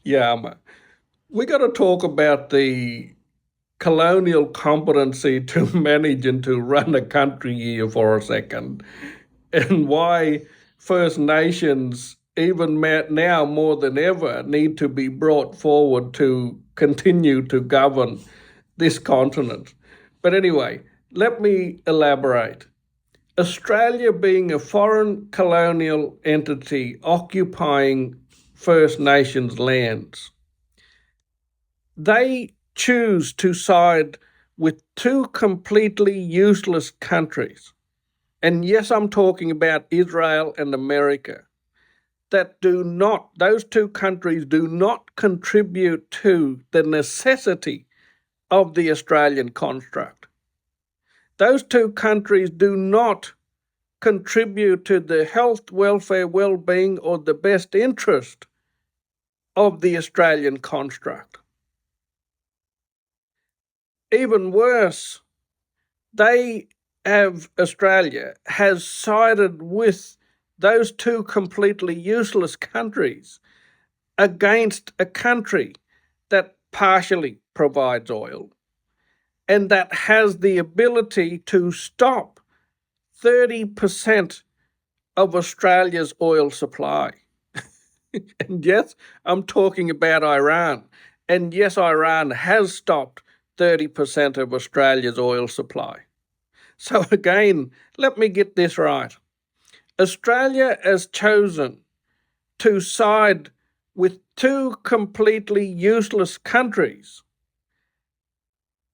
Yaama. We got to talk about the colonial competency to manage and to run a country here for a second, and why First Nations, even now more than ever, need to be brought forward to continue to govern this continent. But anyway, let me elaborate. Australia being a foreign colonial entity occupying First Nations lands, they choose to side with two completely useless countries. And yes, I'm talking about Israel and America, that do not, those two countries do not contribute to the necessity of the Australian construct. Those two countries do not contribute to the health, welfare, well-being, or the best interest of the Australian construct. Even worse, Australia has sided with those two completely useless countries against a country that partially provides oil and that has the ability to stop 30% of Australia's oil supply. And yes, I'm talking about Iran. And yes, Iran has stopped 30% of Australia's oil supply. So again, let me get this right. Australia has chosen to side with two completely useless countries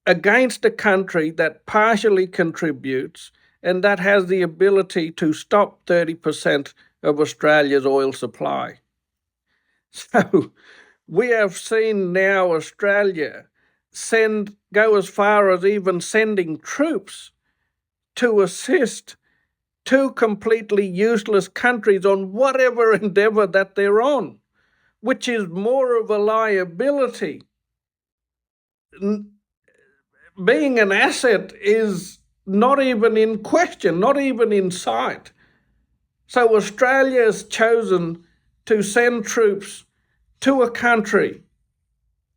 against a country that partially contributes and that has the ability to stop 30% of Australia's oil supply. So we have seen now Australia go as far as even sending troops to assist two completely useless countries on whatever endeavour that they're on, which is more of a liability. Being an asset is not even in question, not even in sight. So Australia has chosen to send troops to a country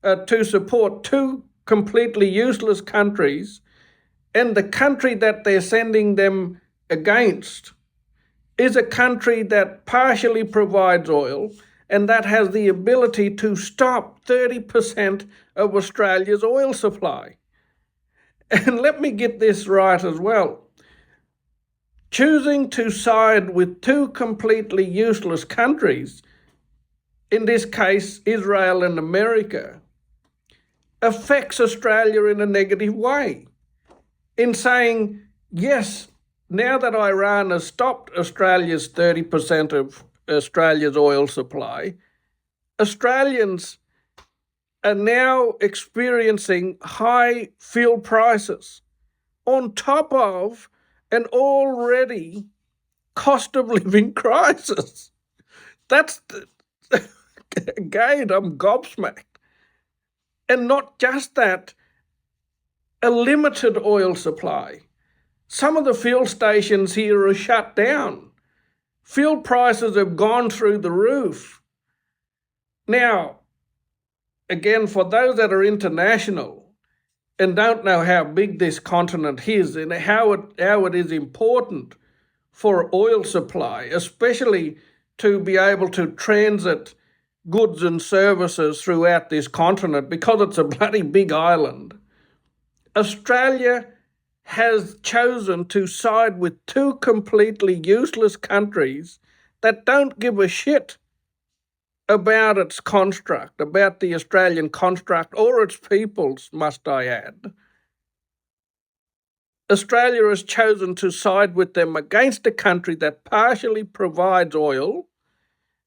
to support two completely useless countries, and the country that they're sending them against is a country that partially provides oil and that has the ability to stop 30% of Australia's oil supply. And let me get this right as well. Choosing to side with two completely useless countries, in this case Israel and America, affects Australia in a negative way. In saying, yes, now that Iran has stopped Australia's 30% of Australia's oil supply, Australians are now experiencing high fuel prices on top of an already cost of living crisis. That's, again, I'm gobsmacked. And not just that, a limited oil supply. Some of the fuel stations here are shut down. Fuel prices have gone through the roof. Now, again, for those that are international and don't know how big this continent is and how it is important for oil supply, especially to be able to transit goods and services throughout this continent because it's a bloody big island, Australia has chosen to side with two completely useless countries that don't give a shit about its construct, about the Australian construct or its peoples, must I add. Australia has chosen to side with them against a country that partially provides oil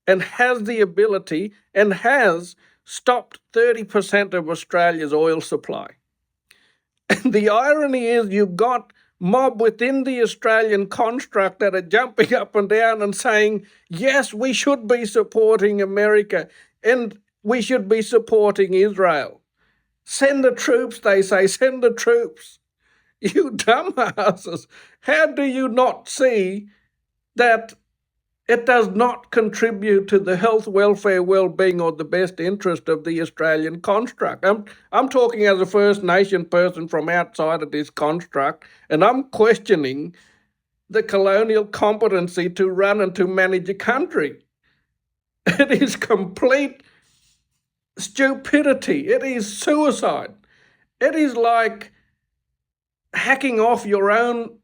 and has the ability and has stopped 30% of Australia's oil supply. And the irony is you've got mob within the Australian construct that are jumping up and down and saying, yes, we should be supporting America and we should be supporting Israel. Send the troops, they say, send the troops. You dumbasses, how do you not see that It does not contribute to the health, welfare, well-being, or the best interest of the Australian construct. I'm talking as a First Nation person from outside of this construct, and I'm questioning the colonial competency to run and to manage a country. It is complete stupidity. It is suicide. It is like hacking off your own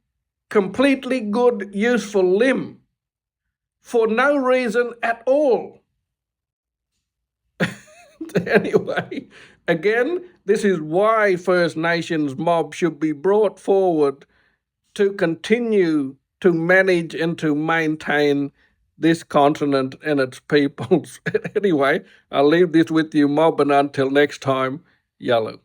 completely good, useful limb for no reason at all. Anyway, again, this is why First Nations mob should be brought forward to continue to manage and to maintain this continent and its peoples. Anyway, I'll leave this with you, mob, and until next time, yellow.